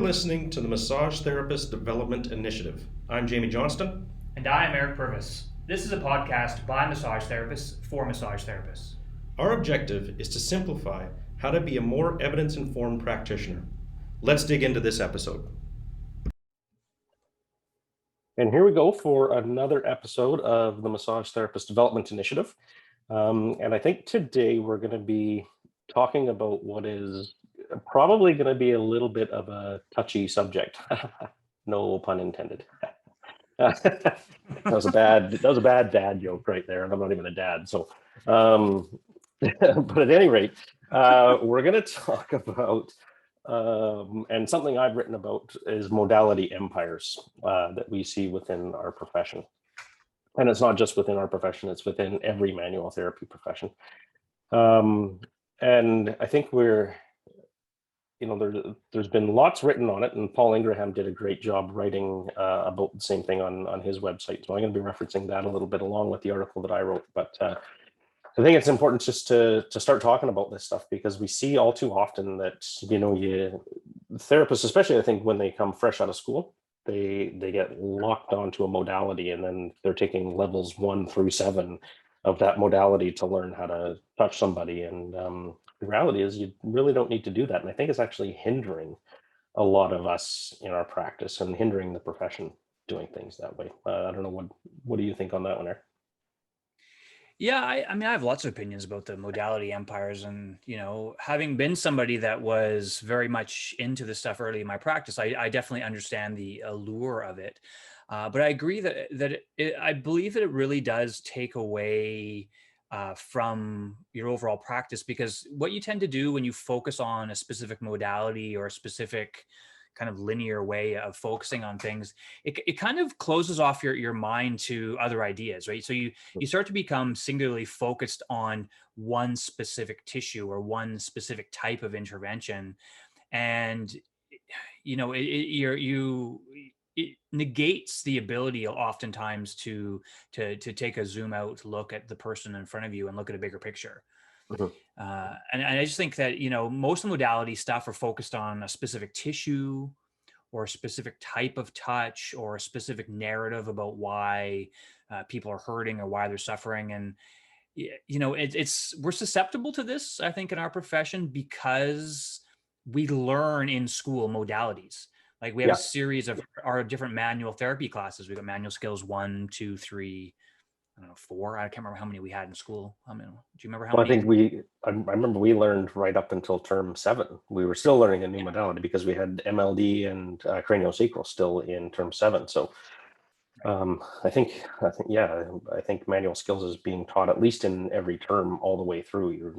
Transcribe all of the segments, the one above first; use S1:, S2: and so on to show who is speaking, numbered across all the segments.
S1: listening to the Massage Therapist Development Initiative. I'm Jamie Johnston.
S2: And I am Eric Purvis. This is a podcast by massage therapists for massage therapists.
S1: Our objective is to simplify how to be a more evidence-informed practitioner. Let's dig into this episode.
S3: And here we go for another episode of the Massage Therapist Development Initiative. And I think today we're going to be talking about what is probably going to be a little bit of a touchy subject. No pun intended. That was a bad dad joke right there, and I'm not even a dad. So, but at any rate, we're going to talk about, and something I've written about is modality empires that we see within our profession. And it's not just within our profession, it's within every manual therapy profession. And I think there's been lots written on it, and Paul Ingraham did a great job writing about the same thing on his website. So I'm going to be referencing that a little bit along with the article that I wrote. But I think it's important just to start talking about this stuff, because we see all too often that, therapists, especially I think when they come fresh out of school, they get locked onto a modality, and then they're taking levels 1 through 7 of that modality to learn how to touch somebody. And the reality is you really don't need to do that. And I think it's actually hindering a lot of us in our practice and hindering the profession doing things that way. I don't know, what do you think on that one, Eric?
S2: Yeah, I mean, I have lots of opinions about the modality empires, and, having been somebody that was very much into this stuff early in my practice, I definitely understand the allure of it. But I agree that I believe that it really does take away from your overall practice, because what you tend to do when you focus on a specific modality or a specific kind of linear way of focusing on things, it kind of closes off your mind to other ideas, right? So you start to become singularly focused on one specific tissue or one specific type of intervention, and it negates the ability oftentimes to take a zoom out look at the person in front of you and look at a bigger picture. And I just think that, most of the modality stuff are focused on a specific tissue or a specific type of touch or a specific narrative about why people are hurting or why they're suffering. And, we're susceptible to this, I think, in our profession, because we learn in school modalities. Like we have a series of our different manual therapy classes. We've got manual skills 1, 2, 3, 4. I can't remember how many we had in school. Do you remember how many?
S3: I think I remember we learned right up until term 7. We were still learning a new modality because we had MLD and craniosacral still in term 7. So I think manual skills is being taught at least in every term all the way through. You're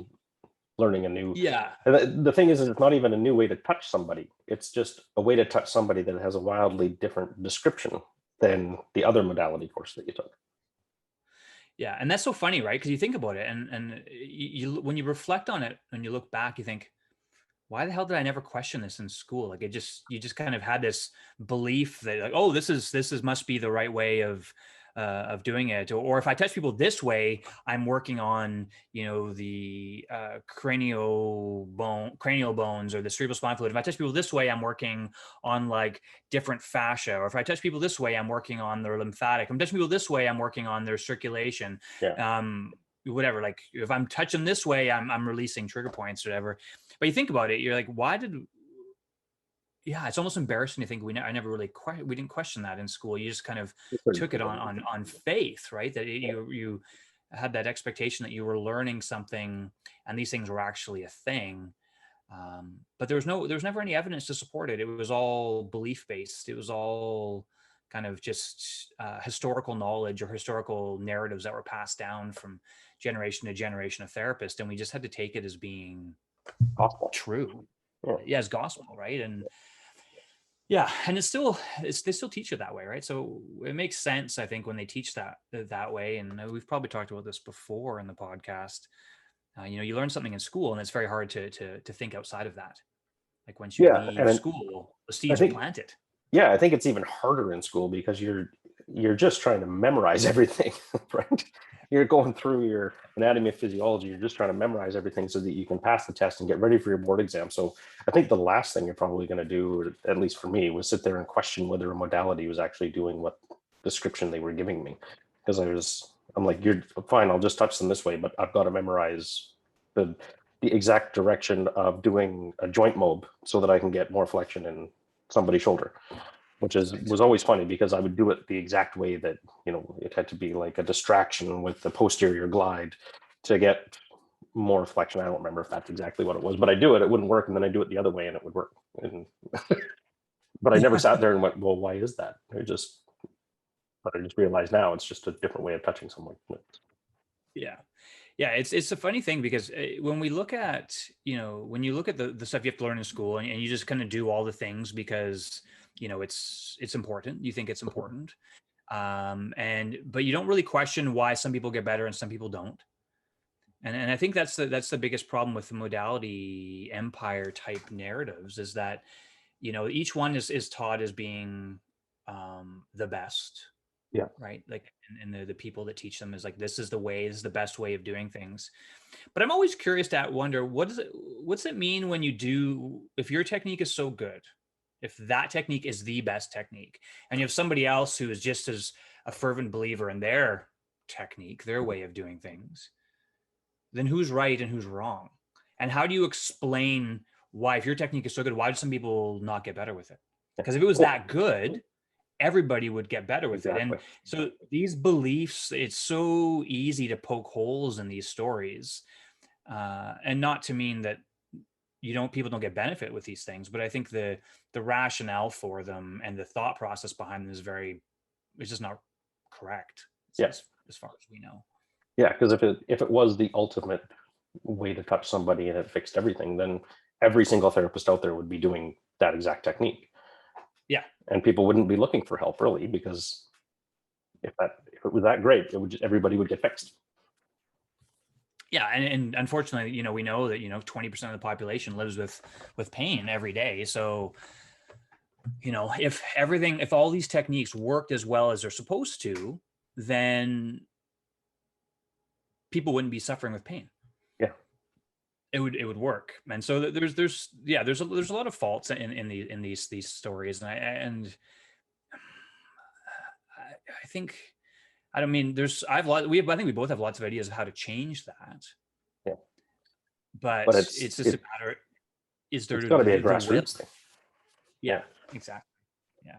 S3: learning a new.
S2: Yeah.
S3: The thing is it's not even a new way to touch somebody. It's just a way to touch somebody that has a wildly different description than the other modality course that you took.
S2: Yeah, and that's so funny, right? Because you think about it, and you when you reflect on it, and you look back, you think, why the hell did I never question this in school? Like you just kind of had this belief that, like, oh, this is must be the right way of doing it, or if I touch people this way, I'm working on the cranial bones or the cerebral spinal fluid. If I touch people this way, I'm working on like different fascia, or if I touch people this way, I'm working on their lymphatic. If I'm touching people this way, I'm working on their circulation. Whatever, like if I'm touching this way, I'm releasing trigger points or whatever. But you think about it, you're like, it's almost embarrassing to think we didn't question that in school. You just kind of took it on faith, right? That you had that expectation that you were learning something and these things were actually a thing. But there was never any evidence to support it. It was all belief based. It was all kind of just historical knowledge or historical narratives that were passed down from generation to generation of therapists. And we just had to take it as being
S3: gospel.
S2: True. Yeah, as gospel, right? And yeah, and they still teach it that way, right? So it makes sense, I think, when they teach that way. And we've probably talked about this before in the podcast. You learn something in school, and it's very hard to think outside of that. Like once you leave school, the seeds are planted.
S3: Yeah, I think it's even harder in school because you're just trying to memorize everything, right? you're going through your anatomy and physiology, you're just trying to memorize everything so that you can pass the test and get ready for your board exam. So I think the last thing you're probably going to do, at least for me, was sit there and question whether a modality was actually doing what description they were giving me. Because I'm like, you're fine, I'll just touch them this way, but I've got to memorize the exact direction of doing a joint mob so that I can get more flexion in somebody's shoulder, which was always funny because I would do it the exact way that, it had to be like a distraction with the posterior glide to get more flexion. I don't remember if that's exactly what it was, but I do it, it wouldn't work. And then I do it the other way and it would work. But I never sat there and went, well, why is that? But I just realized now it's just a different way of touching someone.
S2: Yeah. Yeah, it's a funny thing because when we look at, when you look at the stuff you have to learn in school and you just kind of do all the things because, it's important. You think it's important. But you don't really question why some people get better and some people don't. And I think that's the biggest problem with the modality empire type narratives is that, each one is taught as being the best.
S3: Yeah.
S2: Right. Like, and the people that teach them is like, this is the best way of doing things. But I'm always curious to wonder, what's it mean when if your technique is so good, if that technique is the best technique, and you have somebody else who is just as a fervent believer in their technique, their way of doing things, then who's right and who's wrong? And how do you explain why, if your technique is so good, why do some people not get better with it? Because if it was that good, everybody would get better with it. And so these beliefs, it's so easy to poke holes in these stories, and not to mean that people don't get benefit with these things, but I think the rationale for them and the thought process behind them it's just not correct.
S3: Yes,
S2: as far as we know.
S3: Yeah, because if it was the ultimate way to touch somebody and it fixed everything, then every single therapist out there would be doing that exact technique.
S2: Yeah.
S3: And people wouldn't be looking for help really, because if it was that great, everybody would get fixed.
S2: Yeah, and unfortunately, we know that 20% of the population lives with pain every day. So, if all these techniques worked as well as they're supposed to, then people wouldn't be suffering with pain.
S3: Yeah,
S2: it would work. And so there's a lot of faults in these stories, and I think. I don't mean I think we both have lots of ideas of how to change that.
S3: Yeah.
S2: But it's just a matter. It's
S3: got to be a grassroots thing.
S2: Yeah, exactly. Yeah.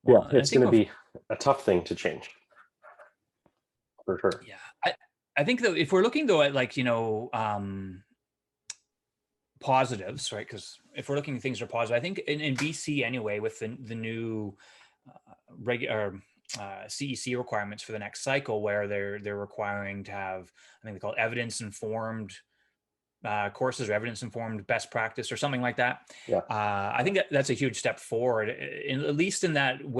S3: Well, yeah, it's going to be a tough thing to change. For sure.
S2: Yeah. I think though, if we're looking though at positives, right? Because if we're looking at things that are positive, I think in BC anyway, with the new regular CEC requirements for the next cycle, where they're requiring to have, I think they call it evidence-informed courses or evidence-informed best practice or something like that.
S3: Yeah.
S2: I think that's a huge step forward, at least in that at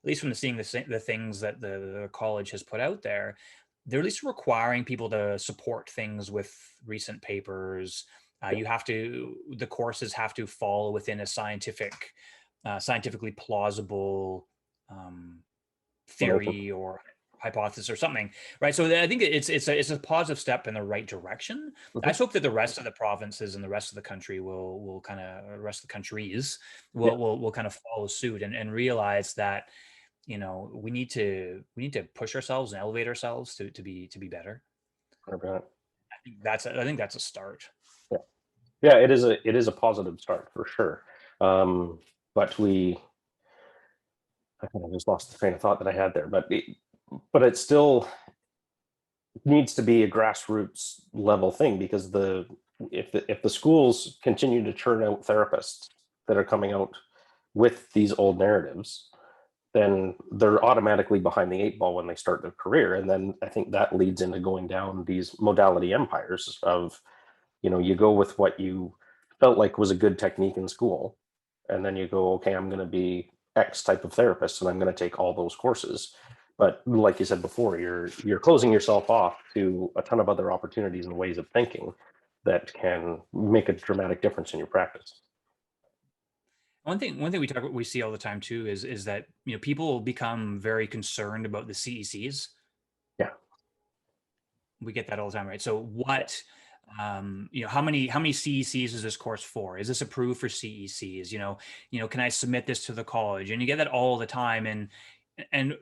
S2: least from seeing the things that the college has put out there, they're at least requiring people to support things with recent papers. The courses have to fall within a scientifically plausible theory or hypothesis or something, right? So I think it's a positive step in the right direction.
S3: Mm-hmm.
S2: I just hope that the rest of the provinces and the rest of the country will kind of countries will kind of follow suit and realize that we need to push ourselves and elevate ourselves to be better.
S3: 100%.
S2: I think that's a start.
S3: Yeah, it is a positive start for sure. But I kind of just lost the train of thought that I had there. But it still needs to be a grassroots level thing, because if the schools continue to churn out therapists that are coming out with these old narratives, then they're automatically behind the 8 ball when they start their career. And then I think that leads into going down these modality empires of, you go with what you felt like was a good technique in school, and then you go, okay, I'm going to be X type of therapist and I'm going to take all those courses. But like you said before, you're closing yourself off to a ton of other opportunities and ways of thinking that can make a dramatic difference in your practice.
S2: One thing we see all the time too is that people become very concerned about the CECs.
S3: Yeah.
S2: We get that all the time, right? So what, how many CECs is this course for? Is this approved for CECs? Can I submit this to the college? And you get that all the time. I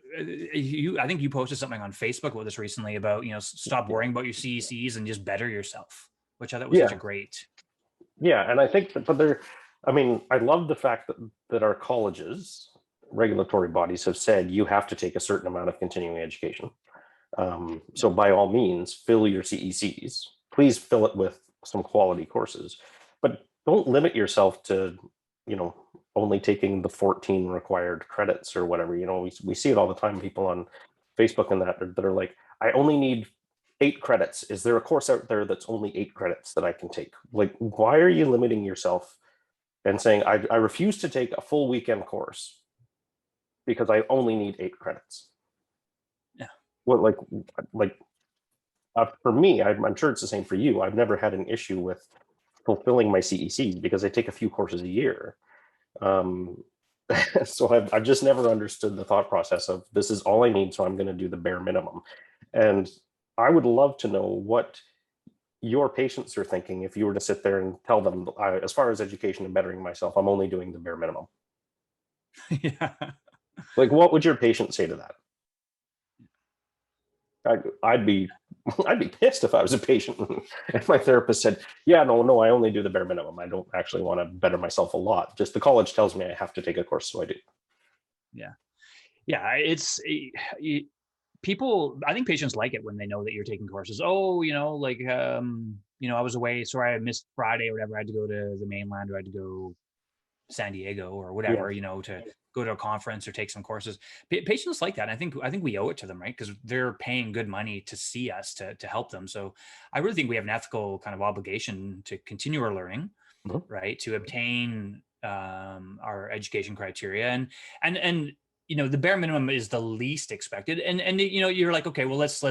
S2: think you posted something on Facebook with this recently about, stop worrying about your CECs and just better yourself, which I thought was such a great.
S3: Yeah, and I think I mean, I love the fact that our colleges, regulatory bodies have said you have to take a certain amount of continuing education. So by all means, fill your CECs. Please fill it with some quality courses, but don't limit yourself to, only taking the 14 required credits or whatever. We see it all the time. People on Facebook and that are like, I only need 8 credits. Is there a course out there that's only 8 credits that I can take? Like, why are you limiting yourself and saying, I refuse to take a full weekend course because I only need 8 credits?
S2: Yeah.
S3: Well, for me, I'm sure it's the same for you. I've never had an issue with fulfilling my CECs because I take a few courses a year. So I've just never understood the thought process of this is all I need, so I'm going to do the bare minimum. And I would love to know what your patients are thinking if you were to sit there and tell them, as far as education and bettering myself, I'm only doing the bare minimum.
S2: Yeah.
S3: Like, what would your patient say to that? I'd be pissed if I was a patient and my therapist said, yeah, no, I only do the bare minimum. I don't actually want to better myself a lot. Just the college tells me I have to take a course, so I do.
S2: Yeah. It's people, I think patients like it when they know that you're taking courses. Oh, I was away, sorry, I missed Friday or whatever. I had to go to the mainland, or I had to go San Diego or whatever, to go to a conference or take some courses. Patients like that. And I think we owe it to them, right? Because they're paying good money to see us, to help them. So I really think we have an ethical kind of obligation to continue our learning, right? To obtain our education criteria, and the bare minimum is the least expected. And you're like, okay, well, let's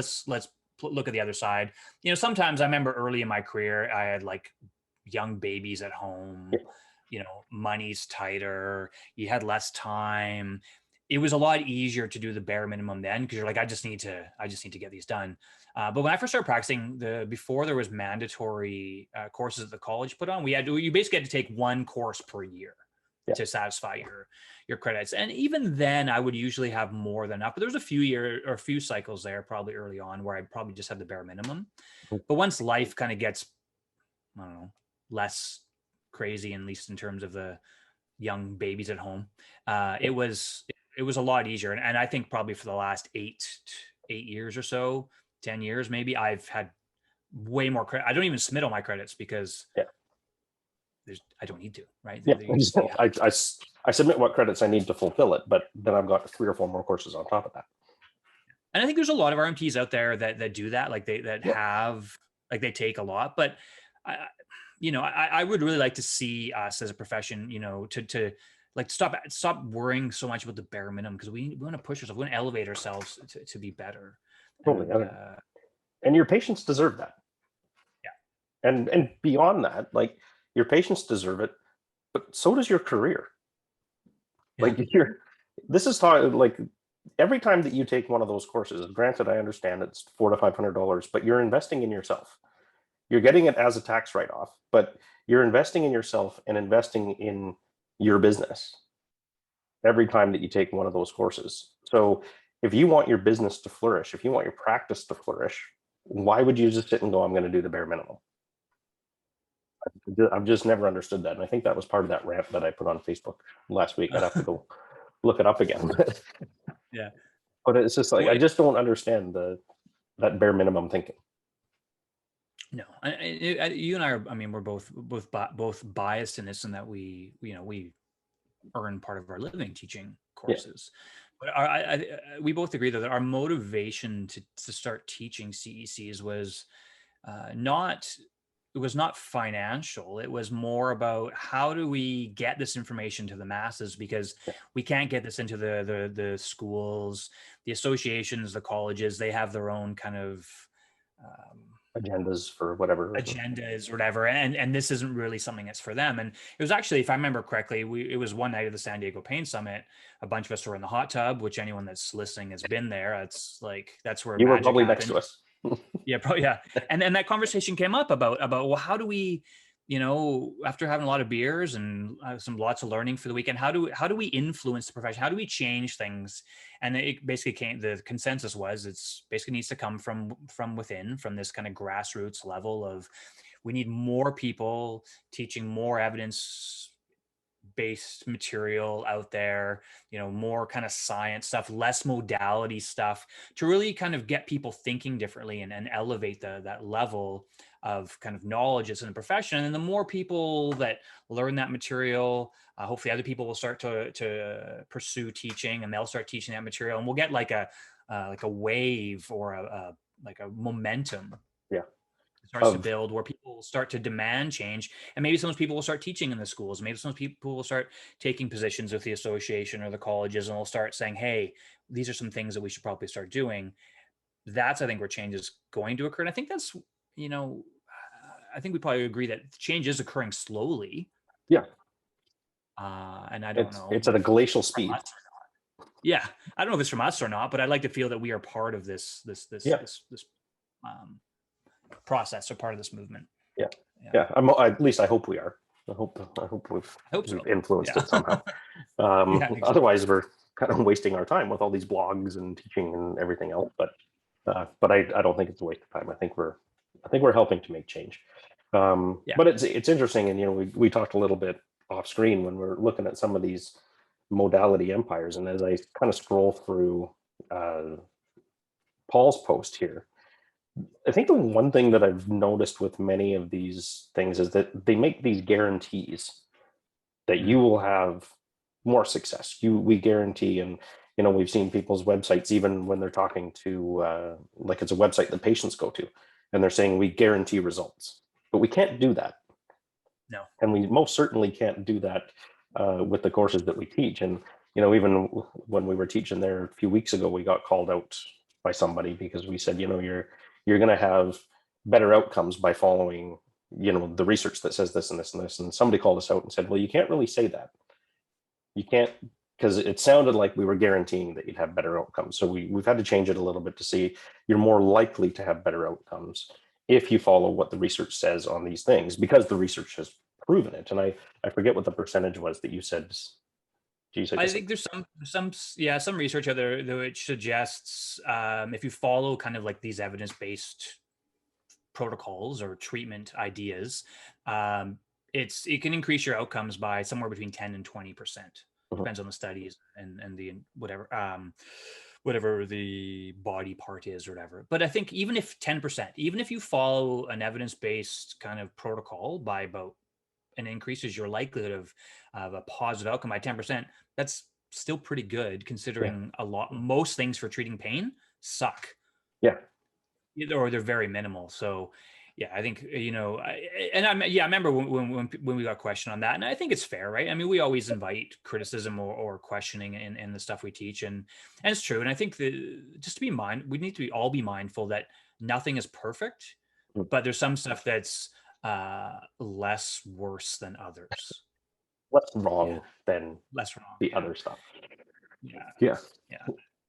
S2: look at the other side. Sometimes I remember early in my career, I had like young babies at home. Money's tighter, you had less time. It was a lot easier to do the bare minimum then, because you're like, I just need to get these done. But when I first started practicing, before there was mandatory courses that the college put on, you basically had to take one course per year to satisfy your credits. And even then I would usually have more than enough, but there was a few cycles there probably early on where I probably just had the bare minimum. But once life kind of gets, I don't know, less crazy, at least in terms of the young babies at home, it was a lot easier. And I think probably for the last 8 years or so, 10 years maybe, I've had way more credit. I don't even submit all my credits because I don't need to, right?
S3: I submit what credits I need to fulfill it, but then I've got 3 or 4 more courses on top of that.
S2: And I think there's a lot of RMTs out there that do that, like they take a lot. But I would really like to see us as a profession, to like stop worrying so much about the bare minimum, because we want to push ourselves, we want to elevate ourselves to be better.
S3: Totally. And your patients deserve that.
S2: Yeah.
S3: And beyond that, like, your patients deserve it, but so does your career. Yeah. Like, this is like, every time that you take one of those courses, granted, I understand it's $400 to $500, but you're investing in yourself. You're getting it as a tax write-off, but you're investing in yourself and investing in your business every time that you take one of those courses. So if you want your business to flourish, if you want your practice to flourish, why would you just sit and go, I'm going to do the bare minimum? I've just never understood that. And I think that was part of that rant that I put on Facebook last week. I'd have to go look it up again.
S2: Yeah.
S3: But it's just like, I just don't understand that bare minimum thinking.
S2: No, you and I are, I mean, we're both biased in this, and that we earn part of our living teaching courses. But we both agree that our motivation to start teaching CECs was not financial. It was more about, how do we get this information to the masses, because we can't get this into the schools, the associations, the colleges. They have their own kind of
S3: agendas for whatever,
S2: and this isn't really something that's for them. And it was actually, if I remember correctly, it was one night of the San Diego Pain Summit. A bunch of us were in the hot tub, which anyone that's listening has been there. That's where
S3: you were
S2: magic
S3: probably
S2: happened.
S3: next to us.
S2: Yeah, probably, yeah. And then that conversation came up about well, how do we, after having a lot of beers and lots of learning for the weekend, how do we influence the profession? How do we change things? And it basically the consensus was it's basically needs to come from within, from this kind of grassroots level of, we need more people teaching more evidence based material out there, more kind of science stuff, less modality stuff, to really kind of get people thinking differently and elevate that level of kind of knowledge as in the profession. And the more people that learn that material, hopefully other people will start to pursue teaching, and they'll start teaching that material, and we'll get like a wave or like a momentum
S3: Yeah.
S2: starts to build, where people will start to demand change, and maybe some people will start teaching in the schools. Maybe some people will start taking positions with the association or the colleges, and they'll start saying, "Hey, these are some things that we should probably start doing." That's, I think, where change is going to occur, and I think that's, I think we probably agree that change is occurring slowly.
S3: Yeah.
S2: And I don't know.
S3: It's at a glacial speed.
S2: Yeah, I don't know if it's from us or not, but I'd like to feel that we are part of this process, or part of this movement.
S3: Yeah. At least I hope we are. I hope we've influenced it somehow. Exactly. Otherwise, we're kind of wasting our time with all these blogs and teaching and everything else. But I don't think it's a waste of time. I think we're helping to make change. But it's interesting, and we talked a little bit off screen when we're looking at some of these modality empires, and as I kind of scroll through Paul's post here, I think the one thing that I've noticed with many of these things is that they make these guarantees that you will have more success. We guarantee, and we've seen people's websites, even when they're talking to like it's a website that patients go to, and they're saying we guarantee results, but we can't do that.
S2: No,
S3: and we most certainly can't do that with the courses that we teach. And even when we were teaching there a few weeks ago, we got called out by somebody because we said, you're going to have better outcomes by following, the research that says this and this and this. And somebody called us out and said, well, you can't really say that. You can't, because it sounded like we were guaranteeing that you'd have better outcomes. So we've had to change it a little bit to see you're more likely to have better outcomes if you follow what the research says on these things, because the research has proven it. And I forget what the percentage was that you said.
S2: I think there's some research out there which suggests if you follow kind of like these evidence-based protocols or treatment ideas, it can increase your outcomes by somewhere between 10 and 20%. Depends on the studies and the whatever the body part is or whatever. But I think even if 10%, even if you follow an evidence-based kind of protocol by about, and increases your likelihood of a positive outcome by 10%, that's still pretty good, considering most things for treating pain suck.
S3: Yeah.
S2: Or they're very minimal. So yeah, I think, I remember when we got questioned on that, and I think it's fair, right? I mean, we always invite criticism or questioning in the stuff we teach, and it's true. And I think that just we need to all be mindful that nothing is perfect, but there's some stuff that's less worse than others.
S3: Less wrong than the other stuff. Yeah.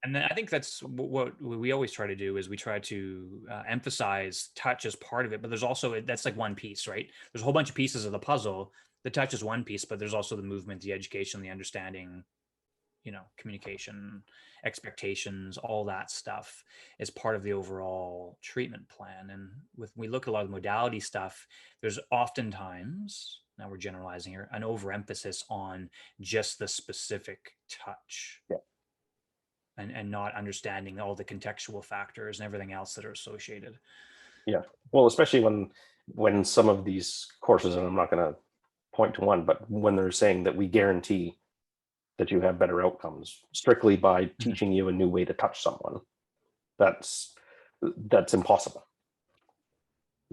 S2: And then I think that's what we always try to do, is we try to emphasize touch as part of it, but there's also, that's like one piece, right? There's a whole bunch of pieces of the puzzle. The touch is one piece, but there's also the movement, the education, the understanding, communication, expectations, all that stuff is part of the overall treatment plan. And we look at a lot of modality stuff, there's oftentimes, now we're generalizing here, an overemphasis on just the specific touch.
S3: Yeah.
S2: And not understanding all the contextual factors and everything else that are associated.
S3: Yeah. Well, especially when some of these courses, and I'm not going to point to one, but when they're saying that we guarantee that you have better outcomes strictly by teaching you a new way to touch someone, that's impossible.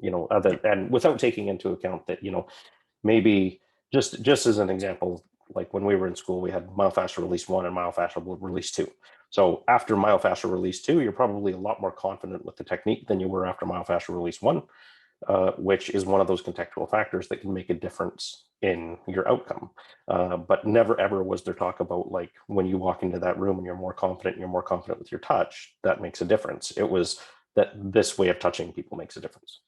S3: And without taking into account that, maybe just as an example, like when we were in school, we had myofascial release 1 and myofascial release 2. So after myofascial release 2, you're probably a lot more confident with the technique than you were after myofascial release 1, which is one of those contextual factors that can make a difference in your outcome. But never ever was there talk about, like, when you walk into that room and you're more confident with your touch, that makes a difference. It was that this way of touching people makes a difference.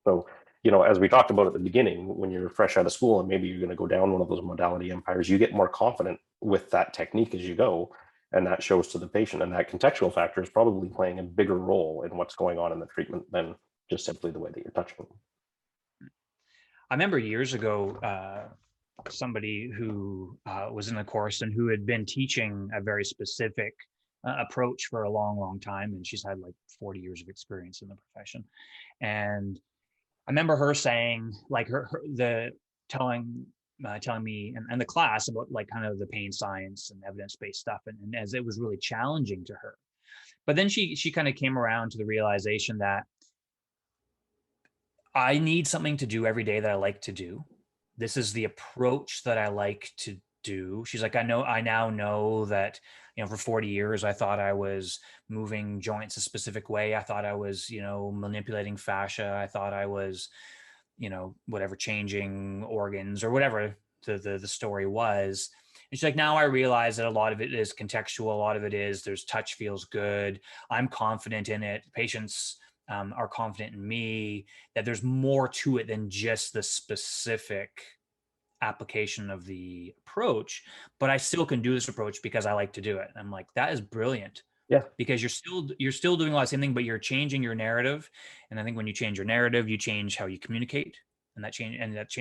S3: So, as we talked about at the beginning, when you're fresh out of school and maybe you're going to go down one of those modality empires, you get more confident with that technique as you go. And that shows to the patient. And that contextual factor is probably playing a bigger role in what's going on in the treatment than just simply the way that you're touching them.
S2: I remember years ago, somebody who was in the course and who had been teaching a very specific approach for a long, long time. And she's had like 40 years of experience in the profession. And I remember her saying, like telling me and the class about like kind of the pain science and evidence-based stuff. And as it was really challenging to her. But then she kind of came around to the realization that I need something to do every day that I like to do. This is the approach that I like to do. She's like, I now know that, for 40 years, I thought I was moving joints a specific way. I thought I was, manipulating fascia. I thought I was, whatever, changing organs or whatever the story was. And she's like, now I realize that a lot of it is contextual. A lot of it is there's touch feels good. I'm confident in it. Patients are confident in me, that there's more to it than just the specific application of the approach, but I still can do this approach because I like to do it. And I'm like, that is brilliant.
S3: Yeah.
S2: Because you're still doing a lot of the same thing, but you're changing your narrative. And I think when you change your narrative, you change how you communicate, and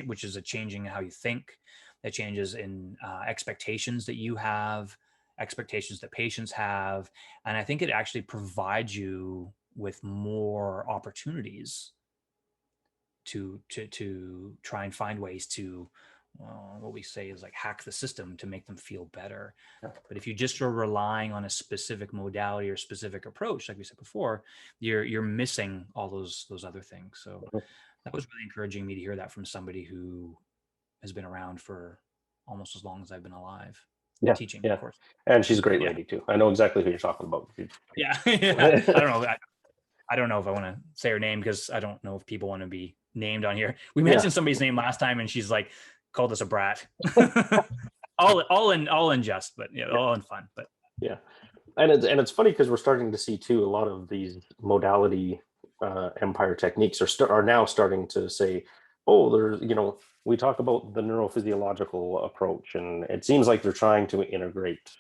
S2: which is a changing how you think. That changes in expectations that you have, expectations that patients have. And I think it actually provides you with more opportunities to try and find ways to what we say is like hack the system to make them feel better.
S3: Yeah.
S2: But if you just are relying on a specific modality or specific approach, like we said before, you're missing all those other things. So that was really encouraging me to hear that from somebody who has been around for almost as long as I've been alive.
S3: Yeah,
S2: teaching,
S3: yeah.
S2: of course.
S3: And she's a great lady too. I know exactly who you're talking about.
S2: Yeah. Yeah. I don't know. I don't know if I want to say her name because I don't know if people want to be named on here. We mentioned somebody's name last time and she's like called us a brat. all in jest, but all in fun. But
S3: yeah. And it's funny because we're starting to see too a lot of these modality empire techniques are now starting to say, oh, there's we talk about the neurophysiological approach, and it seems like they're trying to integrate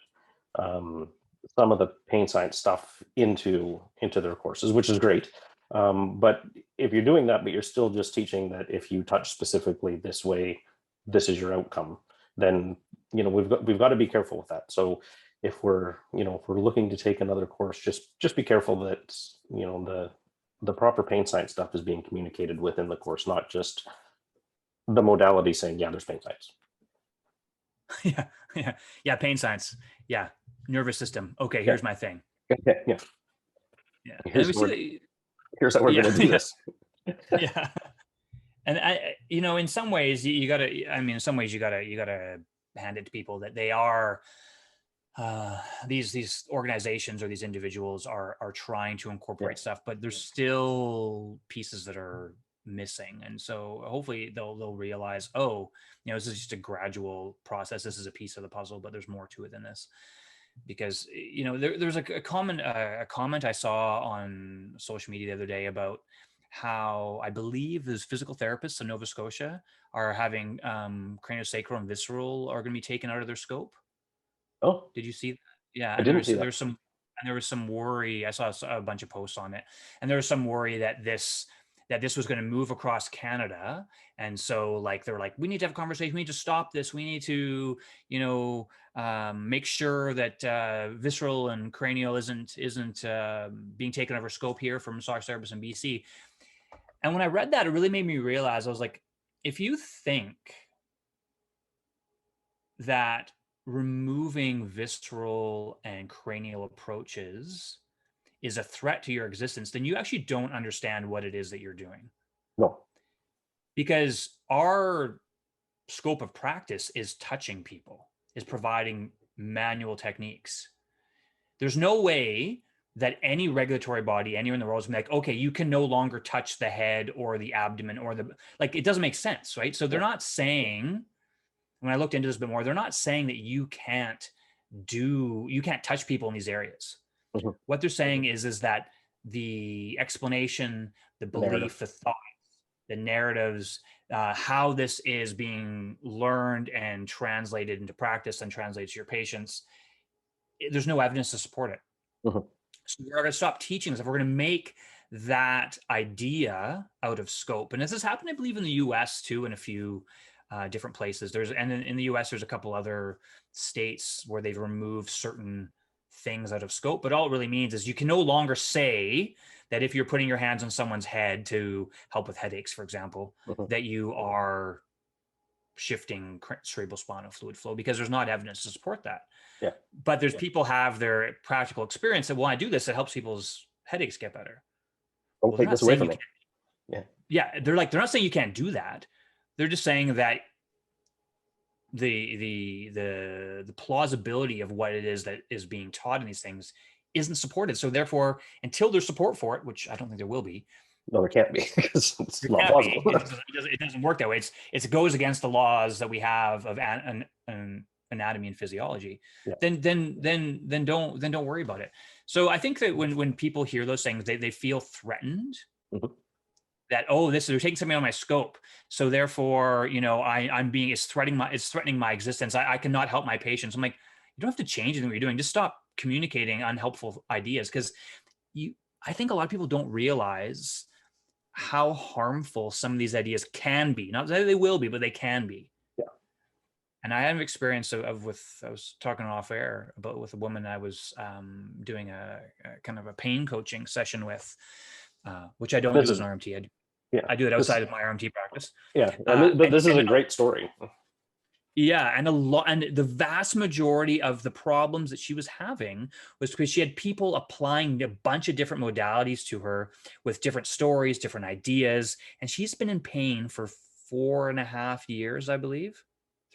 S3: some of the pain science stuff into their courses, which is great. But if you're doing that, but you're still just teaching that if you touch specifically this way, this is your outcome, then we've got to be careful with that. So if we're looking to take another course, just be careful that the proper pain science stuff is being communicated within the course, not just the modality saying, yeah, there's pain science.
S2: Yeah. Pain science. Yeah. Nervous system. Okay. Here's my thing.
S3: Yeah. Here's how we're going to do this.
S2: Yeah. And in some ways you gotta hand it to people that they are, these organizations or these individuals are trying to incorporate stuff, but there's still pieces that are missing. And so hopefully they'll realize, this is just a gradual process. This is a piece of the puzzle, but there's more to it than this. Because there's a comment I saw on social media the other day about how I believe those physical therapists in Nova Scotia are having craniosacral and visceral are going to be taken out of their scope.
S3: Oh,
S2: did you see that? Yeah,
S3: I didn't see that.
S2: There was some worry. I saw a bunch of posts on it, and there was some worry that this was going to move across Canada. And so like, they were like, we need to have a conversation. We need to stop this. We need to, make sure that visceral and cranial isn't being taken over scope here from massage therapists in BC. And when I read that, it really made me realize, I was like, if you think that removing visceral and cranial approaches is a threat to your existence, then you actually don't understand what it is that you're doing.
S3: No.
S2: Because our scope of practice is touching people, is providing manual techniques. There's no way that any regulatory body anywhere in the world is like, okay, you can no longer touch the head or the abdomen or it doesn't make sense, right? So they're not saying, when I looked into this a bit more, they're not saying that you can't touch people in these areas. Mm-hmm. What they're saying is that the explanation, the
S3: Narrative.
S2: belief, the thought, the narratives, how this is being learned and translated into practice and translated to your patients, there's no evidence to support it.
S3: Mhm.
S2: So we're going to stop teaching this. If we're going to make that idea out of scope, and this has happened, I believe, in the U.S. too, in a few different places. And in the U.S., there's a couple other states where they've removed certain things out of scope. But all it really means is you can no longer say that if you're putting your hands on someone's head to help with headaches, for example,
S3: Mhm.
S2: that you are shifting cerebrospinal fluid flow, because there's not evidence to support that.
S3: Yeah.
S2: But there's people have their practical experience that, when I do this, it helps people's headaches get better.
S3: Don't
S2: Well, they're
S3: take
S2: not
S3: this away
S2: saying
S3: from
S2: you
S3: me.
S2: can't.
S3: Yeah.
S2: Yeah, they're not saying you can't do that. They're just saying that the plausibility of what it is that is being taught in these things isn't supported. So therefore, until there's support for it, which I don't think there will be,
S3: No, there can't be, because it's
S2: there
S3: not
S2: can't
S3: plausible.
S2: be. It doesn't work that way. It goes against the laws that we have of anatomy and physiology.
S3: Yeah.
S2: Then don't worry about it. So I think that when people hear those things, they feel threatened.
S3: Mhm.
S2: That, oh, they're taking something on my scope, so therefore, it's threatening my existence. I cannot help my patients. I'm like, you don't have to change anything what you're doing. Just stop communicating unhelpful ideas, because I think a lot of people don't realize how harmful some of these ideas can be. Not that they will be, but they can be.
S3: Yeah.
S2: And I have experience I was talking off air about with a woman I was doing a kind of a pain coaching session with, which I don't do as an RMT. I do it outside of my RMT practice.
S3: Yeah, but this is a great story.
S2: Yeah, and the vast majority of the problems that she was having was because she had people applying a bunch of different modalities to her with different stories, different ideas, and she's been in pain for 4.5 years, I believe,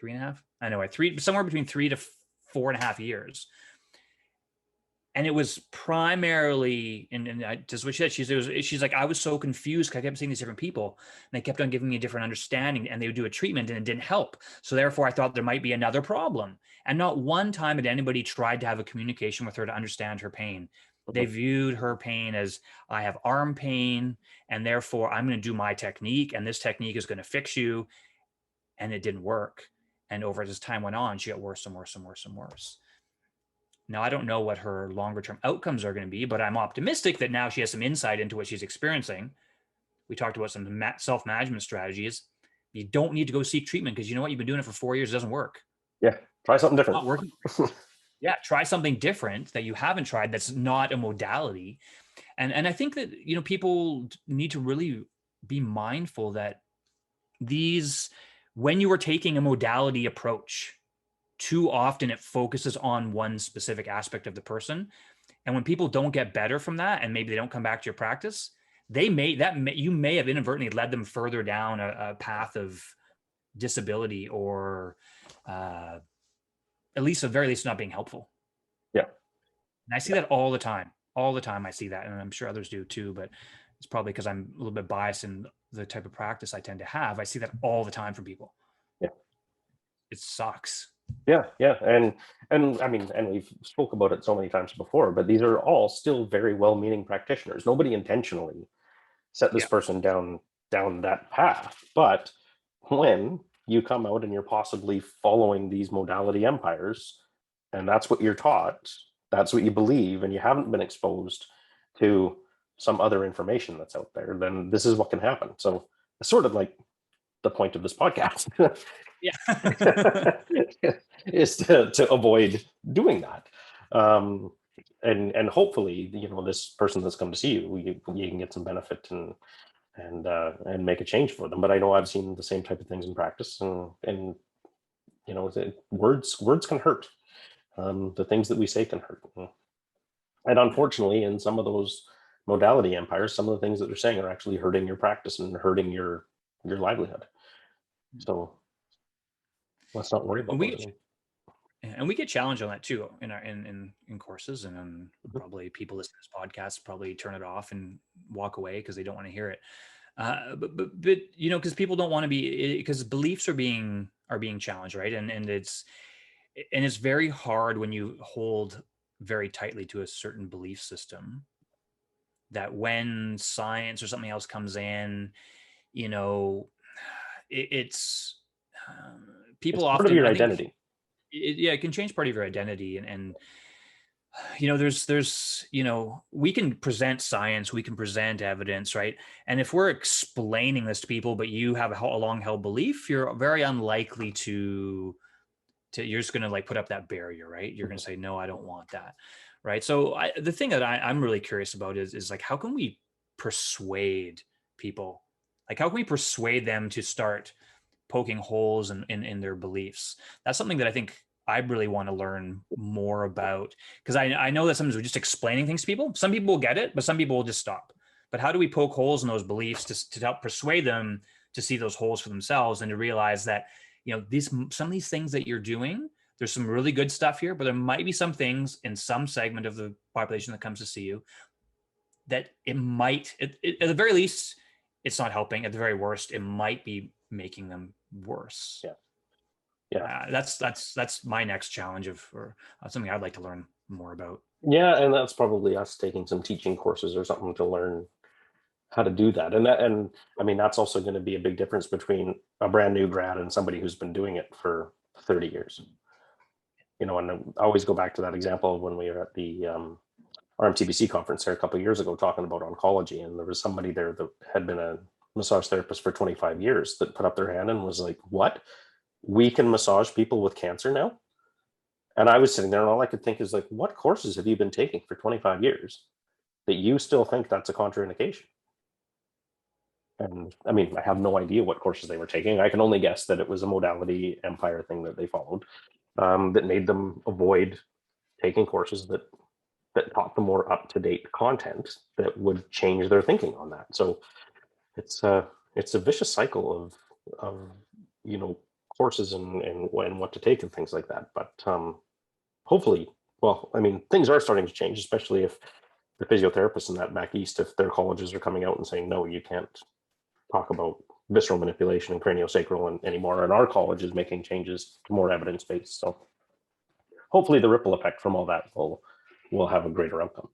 S2: 3.5. Anyway, somewhere between 3 to 4.5 years. And it was primarily, and just what she said, she's like, I was so confused because I kept seeing these different people and they kept on giving me a different understanding, and they would do a treatment and it didn't help. So therefore I thought there might be another problem. And not one time had anybody tried to have a communication with her to understand her pain. They viewed her pain as, I have arm pain, and therefore I'm going to do my technique, and this technique is going to fix you. And it didn't work. And over as time went on, she got worse and worse and worse and worse. Now, I don't know what her longer term outcomes are going to be, but I'm optimistic that now she has some insight into what she's experiencing. We talked about some self-management strategies. You don't need to go seek treatment, because you know what? You've been doing it for 4 years. It doesn't work.
S3: Yeah, try something different.
S2: Not working. Yeah, try something different that you haven't tried, that's not a modality. And I think that, people need to really be mindful that when you are taking a modality approach, too often it focuses on one specific aspect of the person. And when people don't get better from that, and maybe they don't come back to your practice, you may have inadvertently led them further down a path of disability, or at very least not being helpful.
S3: Yeah.
S2: And I see that all the time. All the time I see that, and I'm sure others do too, but it's probably because I'm a little bit biased in the type of practice I tend to have. I see that all the time from people.
S3: Yeah.
S2: It sucks.
S3: Yeah, and I mean, and we've spoke about it so many times before, but these are all still very well-meaning practitioners. Nobody intentionally set this person down that path. But when you come out and you're possibly following these modality empires, and that's what you're taught, that's what you believe, and you haven't been exposed to some other information that's out there, then this is what can happen. So it's sort of like the point of this podcast. Is to avoid doing that. And hopefully, this person that's come to see you can get some benefit and make a change for them. But I know I've seen the same type of things in practice, and words can hurt. The things that we say can hurt. And unfortunately, in some of those modality empires, some of the things that they're saying are actually hurting your practice and hurting your livelihood. So let's not worry about those.
S2: And we get challenged on that too in our in courses, and probably people listening to this podcast probably turn it off and walk away because they don't want to hear it. But because people don't want to be, because beliefs are being challenged, right? And it's very hard when you hold very tightly to a certain belief system that when science or something else comes in, you know, it's
S3: It's
S2: people
S3: part of
S2: often,
S3: your
S2: I think,
S3: identity.
S2: yeah, it can change part of your identity. And you know, there's you know, we can present science, we can present evidence, right? And if we're explaining this to people, but you have a long held belief, you're very unlikely to you're just going to like put up that barrier, right? You're going to say, no, I don't want that, right? So the thing that I'm really curious about is like, how can we persuade people? Like, how can we persuade them to start poking holes in their beliefs? That's something that I think I really want to learn more about, because I know that sometimes we're just explaining things to people. Some people will get it, but some people will just stop. But how do we poke holes in those beliefs to help persuade them to see those holes for themselves and to realize that, you know, some of these things that you're doing, there's some really good stuff here, but there might be some things in some segment of the population that comes to see you that it might, at the very least, it's not helping. At the very worst, it might be making them worse.
S3: Yeah. Yeah.
S2: That's my next challenge or something I'd like to learn more about.
S3: Yeah, and that's probably us taking some teaching courses or something to learn how to do that. And I mean, that's also going to be a big difference between a brand new grad and somebody who's been doing it for 30 years. You know, and I always go back to that example of when we were at the RMTBC conference there a couple of years ago talking about oncology, and there was somebody there that had been a massage therapist for 25 years that put up their hand and was like, "What? We can massage people with cancer now?" And I was sitting there and all I could think is like, what courses have you been taking for 25 years that you still think that's a contraindication? And I mean, I have no idea what courses they were taking. I can only guess that it was a modality empire thing that they followed, that made them avoid taking courses that taught them more up-to-date content that would change their thinking on that. So it's a vicious cycle of you know, courses and what to take and things like that. But hopefully, well, I mean, things are starting to change, especially if the physiotherapists in that back east, if their colleges are coming out and saying, no, you can't talk about visceral manipulation and craniosacral anymore. And our college is making changes to more evidence-based. So hopefully the ripple effect from all that will have a greater outcome.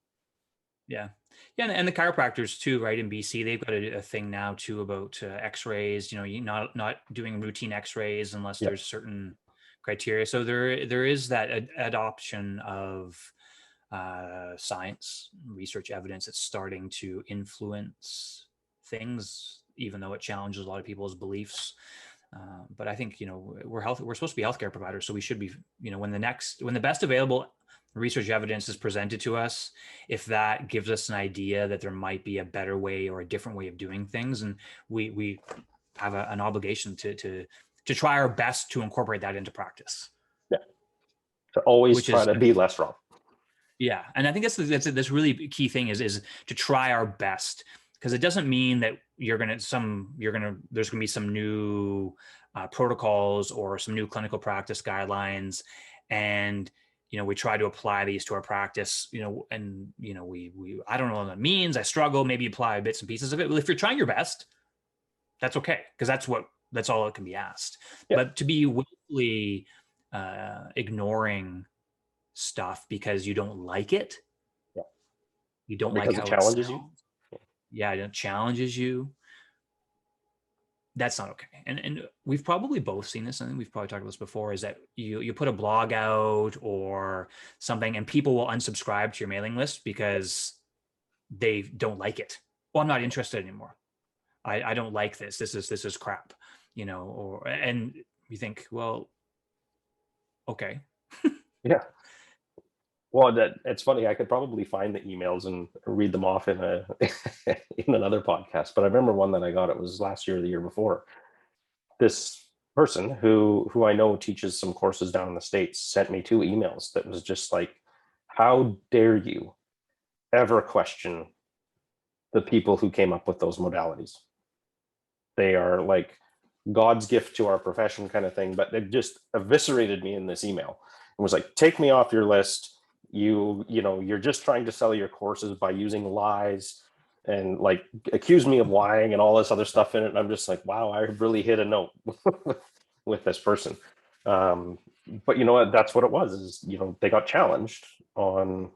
S2: Yeah. Yeah. And the chiropractors too, right? In BC, they've got a thing now too about x-rays, you know, you not doing routine x-rays unless
S3: Yep.
S2: there's certain criteria. So there is that adoption of science, research evidence that's starting to influence things, even though it challenges a lot of people's beliefs. But I think, you know, we're supposed to be healthcare providers. So we should be, you know, when the best available research evidence is presented to us, if that gives us an idea that there might be a better way or a different way of doing things, and we have an obligation to try our best to incorporate that into practice.
S3: Yeah. To always
S2: Which
S3: try
S2: is,
S3: to be less wrong.
S2: yeah. And I think that's this really key thing is to try our best, because it doesn't mean that there's going to be some new protocols or some new clinical practice guidelines. And, you know, we try to apply these to our practice, you know, and, you know, I don't know what that means. I struggle, maybe apply bits and pieces of it. Well, if you're trying your best, that's okay. Because that's all that can be asked.
S3: Yeah.
S2: But to be willfully ignoring stuff because you don't like it,
S3: Yeah.
S2: you don't
S3: Because
S2: like
S3: it
S2: how
S3: challenges
S2: it
S3: you.
S2: sounds. Yeah, it challenges you. That's not okay. And we've probably both seen this. I think we've probably talked about this before, is that you put a blog out or something and people will unsubscribe to your mailing list because they don't like it. Well, I'm not interested anymore. I don't like this. This is crap, you know, and you think, well, okay.
S3: Yeah. Well, it's funny. I could probably find the emails and read them off in in another podcast. But I remember one that I got. It was last year or the year before. This person who I know teaches some courses down in the States sent me 2 emails that was just like, "How dare you ever question the people who came up with those modalities? They are like God's gift to our profession," kind of thing. But it just eviscerated me in this email and was like, "Take me off your list. You know, you're just trying to sell your courses by using lies and like accuse me of lying and all this other stuff in it." And I'm just like, wow, I really hit a note with this person. But you know what? That's what it was. Is, you know, they got challenged on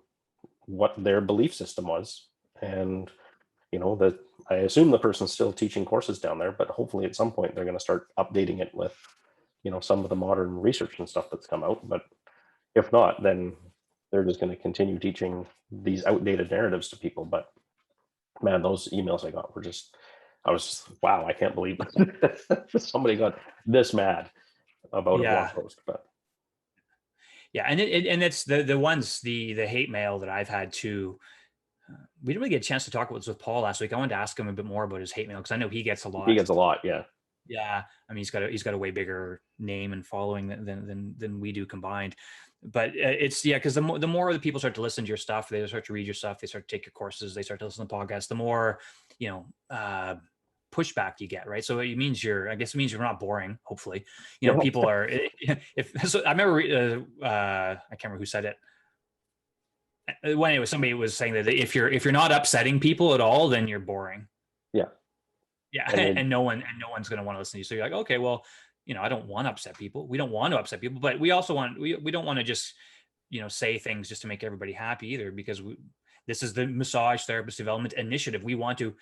S3: what their belief system was, And that I assume the person's still teaching courses down there, but hopefully at some point they're going to start updating it with some of the modern research and stuff that's come out. But if not, then they're just going to continue teaching these outdated narratives to people. But man, those emails I got were I was just, wow, I can't believe somebody got this mad about a blog post. But
S2: yeah, and it's the ones, the hate mail that I've had too. We didn't really get a chance to talk about this with Paul last week. I wanted to ask him a bit more about his hate mail, because I know he gets a lot.
S3: He gets a lot, yeah.
S2: Yeah, I mean, he's got a way bigger name and following than we do combined. But it's, because the more the people start to listen to your stuff, they start to read your stuff, they start to take your courses, they start to listen to podcasts, the more pushback you get, right? So it means it means you're not boring. Hopefully, people are. So I remember I can't remember who said it. When it was, somebody was saying that if you're not upsetting people at all, then you're boring. Yeah, and no one's going to want to listen to you. So you're like, okay, well, I don't want to upset people. We don't want to upset people, but we also we don't want to just say things just to make everybody happy either, because this is the Massage Therapist Development Initiative. We want to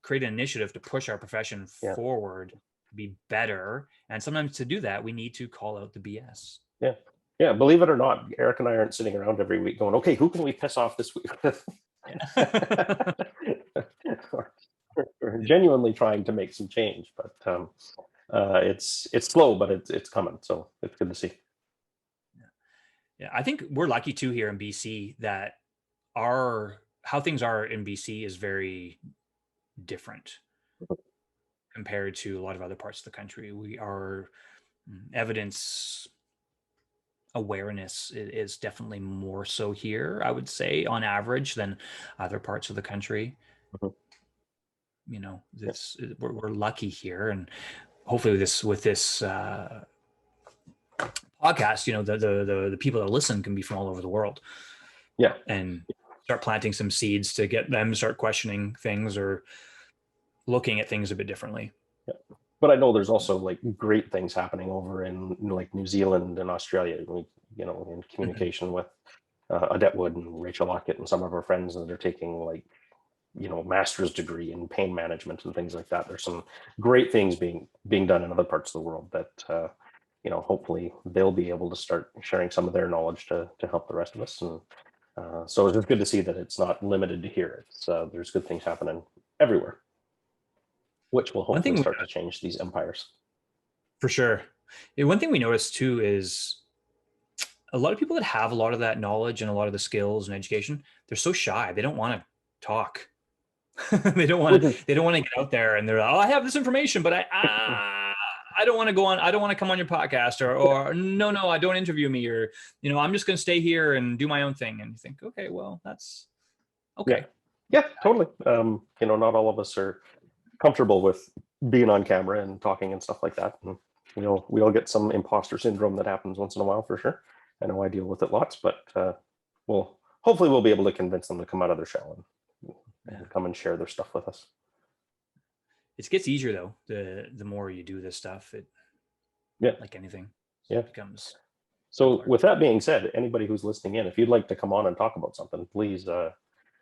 S2: create an initiative to push our profession forward, to be better, and sometimes to do that, we need to call out the BS.
S3: Yeah, believe it or not, Eric and I aren't sitting around every week going, okay, who can we piss off this week? We're genuinely trying to make some change, but it's slow, but it's coming. So it's good to see.
S2: Yeah, I think we're lucky too here in BC that how things are in BC is very different compared to a lot of other parts of the country. We are evidence awareness is definitely more so here, I would say, on average, than other parts of the country. We're lucky here, and hopefully with this podcast, the people that listen can be from all over the world.
S3: Yeah,
S2: and start planting some seeds to get them to start questioning things or looking at things a bit differently.
S3: Yeah. But I know there's also like great things happening over in like New Zealand and Australia. In communication with Odette Wood and Rachel Lockett and some of our friends that are taking like master's degree in pain management and things like that. There's some great things being done in other parts of the world that hopefully they'll be able to start sharing some of their knowledge to help the rest of us. And so it's just good to see that it's not limited to here. It's there's good things happening everywhere, which will hopefully start to change these empires.
S2: For sure. One thing we noticed too is a lot of people that have a lot of that knowledge and a lot of the skills and education, they're so shy. They don't want to talk. they don't want to get out there, and they're like, oh, I have this information, but I don't want to go on. I don't want to come on your podcast, or no, I don't interview me, or I'm just going to stay here and do my own thing. And you think, okay, well, that's okay.
S3: Yeah, totally. Not all of us are comfortable with being on camera and talking and stuff like that. And, we all get some imposter syndrome that happens once in a while, for sure. I know I deal with it lots, but hopefully we'll be able to convince them to come out of their shell and come and share their stuff with us.
S2: It gets easier though. The more you do this stuff, like anything, it becomes.
S3: So simpler. With that being said, anybody who's listening in, if you'd like to come on and talk about something, please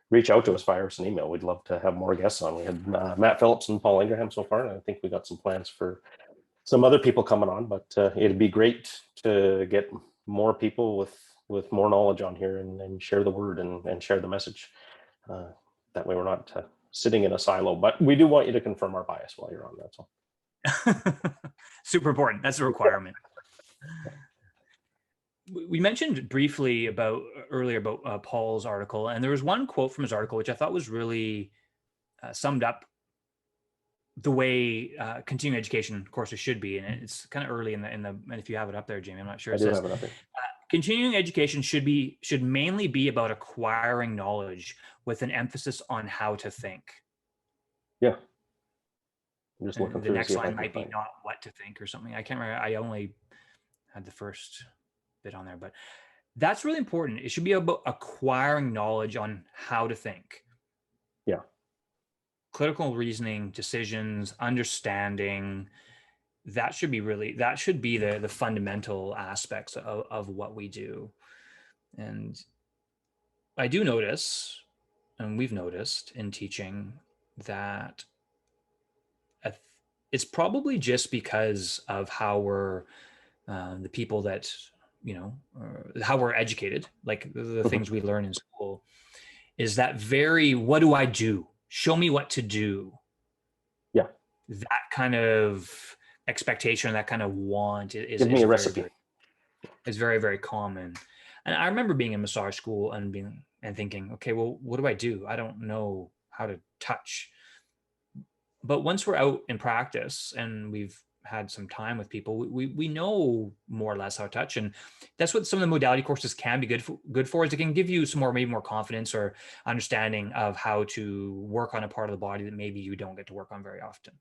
S3: reach out to us, fire us an email. We'd love to have more guests on. We had Matt Phillips and Paul Ingraham so far, and I think we got some plans for some other people coming on, but it'd be great to get more people with more knowledge on here and share the word and share the message. That way we're not sitting in a silo, but we do want you to confirm our bias while you're on. That's all.
S2: Super important. That's a requirement. We mentioned briefly earlier about Paul's article, and there was one quote from his article which I thought was really summed up the way continuing education courses should be, and it's kind of early in the. And if you have it up there, Jamie, I'm not sure.
S3: I do have it up there.
S2: Continuing education should mainly be about acquiring knowledge with an emphasis on how to think.
S3: Yeah. I'm just looking
S2: the next line might be not what to think or something. I can't remember. I only had the first bit on there, but that's really important. It should be about acquiring knowledge on how to think.
S3: Yeah.
S2: Critical reasoning, decisions, understanding. That should be the fundamental aspects of what we do. And I do notice, and we've noticed in teaching that it's probably just because of how we're the people that, how we're educated, like the things we learn in school, is that very, what do I do? Show me what to do.
S3: Yeah.
S2: That kind of expectation, that kind of want is
S3: Give me a
S2: very,
S3: recipe.
S2: is very, very common. And I remember being in massage school and thinking, okay, well, what do I do? I don't know how to touch. But once we're out in practice and we've had some time with people, we know more or less how to touch. And that's what some of the modality courses can be good for is it can give you some more, maybe more confidence or understanding of how to work on a part of the body that maybe you don't get to work on very often.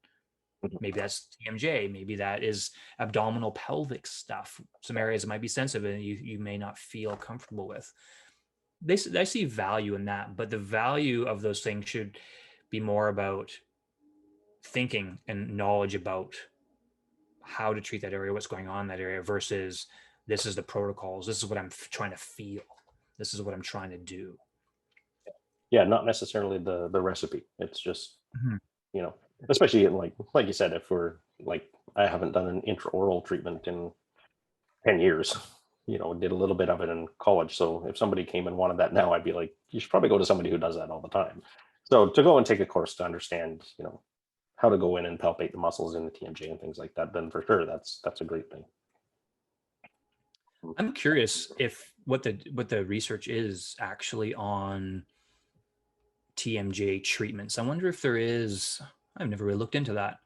S2: Maybe that's TMJ, maybe that is abdominal pelvic stuff, some areas that might be sensitive and you may not feel comfortable with. I see value in that, but the value of those things should be more about thinking and knowledge about how to treat that area, what's going on in that area, versus this is the protocols, this is what I'm trying to feel, this is what I'm trying to do.
S3: Yeah, not necessarily the recipe. It's just, especially in like you said, if we're like, I haven't done an intraoral treatment in 10 years, did a little bit of it in college. So if somebody came and wanted that now, I'd be like, you should probably go to somebody who does that all the time. So to go and take a course to understand, how to go in and palpate the muscles in the TMJ and things like that, then for sure, that's a great thing.
S2: I'm curious if what the research is actually on TMJ treatments. I wonder if there is. I've never really looked into that.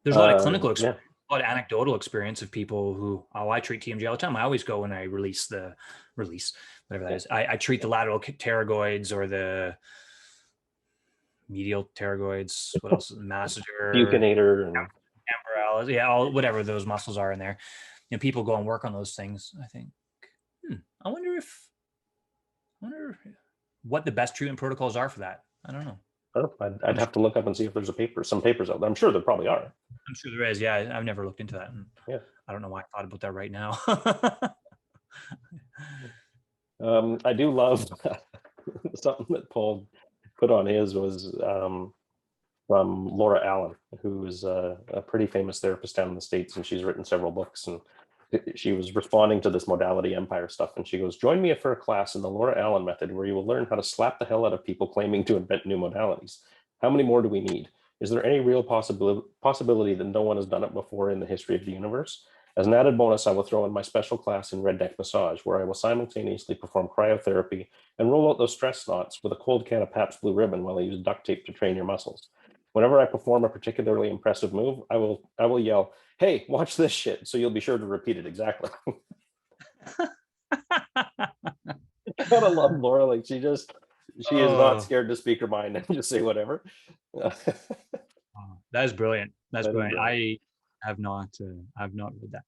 S2: There's a lot of clinical experience, a lot of anecdotal experience of people who, I treat TMJ all the time. I always go and I release whatever that is. I treat the lateral pterygoids or the medial pterygoids. What else? Masseter,
S3: buccinator, and
S2: temporalis, whatever those muscles are in there. People go and work on those things. I think. I wonder what the best treatment protocols are for that. I don't know.
S3: I'd have to look up and see if there's some papers out there. I'm sure there probably are.
S2: I'm sure there is. Yeah, I've never looked into that. And
S3: yeah,
S2: I don't know why I thought about that right now.
S3: I do love something that Paul put on his was from Laura Allen, who is a pretty famous therapist down in the States, and she's written several books. And she was responding to this modality empire stuff, and she goes, "Join me for a class in the Laura Allen method where you will learn how to slap the hell out of people claiming to invent new modalities. How many more do we need? Is there any real possibility that no one has done it before in the history of the universe? As an added bonus, I will throw in my special class in red neck massage, where I will simultaneously perform cryotherapy and roll out those stress knots with a cold can of Pabst Blue Ribbon while I use duct tape to train your muscles. Whenever I perform a particularly impressive move, I will yell, 'Hey, watch this shit,' so you'll be sure to repeat it exactly." I gotta love Laura. Like she is not scared to speak her mind and just say whatever.
S2: That is brilliant. That's brilliant. I have not read that.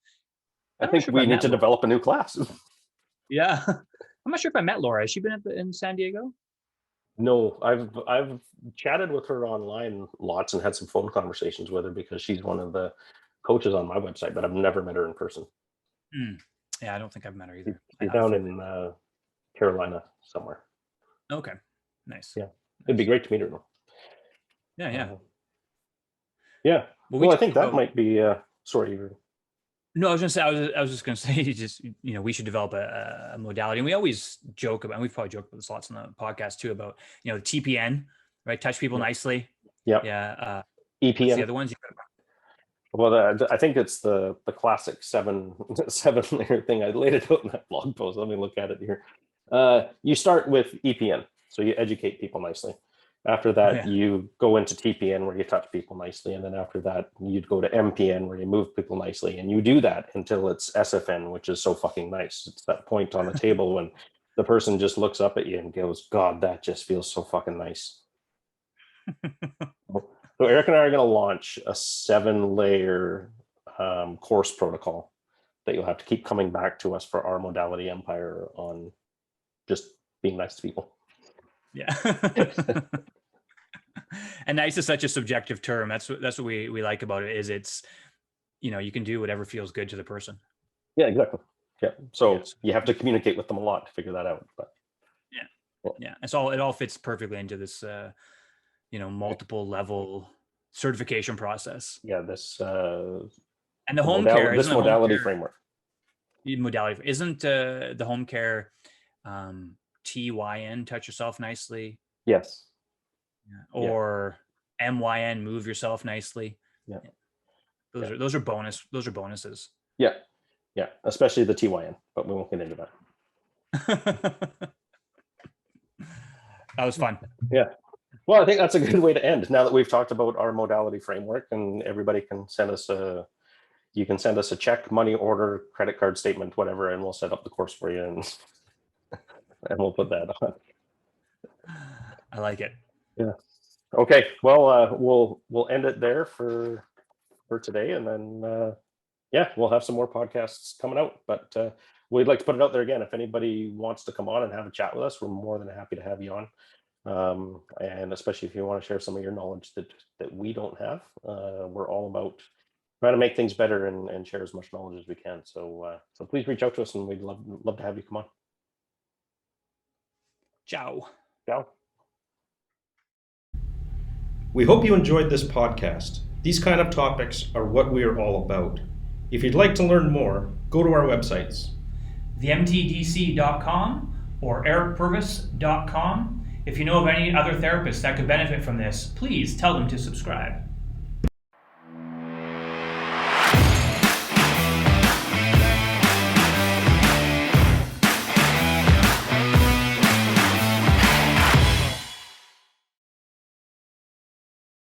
S3: I think we need to develop a new class.
S2: Yeah, I'm not sure if I met Laura. Has she been in San Diego?
S3: No, I've chatted with her online lots and had some phone conversations with her because she's one of the coaches on my website, but I've never met her in person.
S2: Yeah, I don't think I've met her either.
S3: She's down in Carolina somewhere.
S2: Okay, nice.
S3: Yeah, it'd be great to meet her though.
S2: Yeah.
S3: Yeah. Well, I think that might be. Sorry.
S2: No, I was just going to say, we should develop a modality. And we always joke about, and we've probably joked about this lots on the podcast too, about, the TPN, right? Touch people nicely.
S3: Yep.
S2: Yeah.
S3: EPN.
S2: The other ones.
S3: Well, I think it's the classic seven layer thing. I laid it out in that blog post. Let me look at it here. You start with EPN. So you educate people nicely. After that, you go into TPN where you touch people nicely. And then after that, you'd go to MPN where you move people nicely. And you do that until it's SFN, which is so fucking nice. It's that point on the table when the person just looks up at you and goes, "God, that just feels so fucking nice." So Eric and I are going to launch a 7-layer course protocol that you'll have to keep coming back to us for our modality empire on just being nice to people.
S2: Yeah. And nice is such a subjective term. That's what we like about it, is it's, you can do whatever feels good to the person.
S3: Yeah, exactly. Yeah. So you have to communicate with them a lot to figure that out. But
S2: Yeah, it all fits perfectly into this multiple level certification process.
S3: Yeah, this
S2: And the home care,
S3: this
S2: isn't the home
S3: modality
S2: care
S3: framework.
S2: modality, isn't the home care TYN, touch yourself nicely,
S3: Yes.
S2: or MYN, move yourself nicely.
S3: Yeah.
S2: Those are bonuses.
S3: Yeah. Yeah. Especially the TYN, but we won't get into that.
S2: That was fun.
S3: Yeah. Well, I think that's a good way to end. Now that we've talked about our modality framework, and everybody can send us you can send us a check, money order, credit card statement, whatever, and we'll set up the course for you, and we'll put that on.
S2: I like it.
S3: Yeah. Okay. Well, we'll end it there for today, and then we'll have some more podcasts coming out. But we'd like to put it out there again. If anybody wants to come on and have a chat with us, we're more than happy to have you on. And especially if you want to share some of your knowledge that we don't have, we're all about trying to make things better and share as much knowledge as we can. So please reach out to us, and we'd love to have you come on.
S2: Ciao.
S3: Ciao.
S1: We hope you enjoyed this podcast. These kind of topics are what we are all about. If you'd like to learn more, go to our websites.
S2: themtdc.com or ericpurvis.com. If you know of any other therapists that could benefit from this, please tell them to subscribe.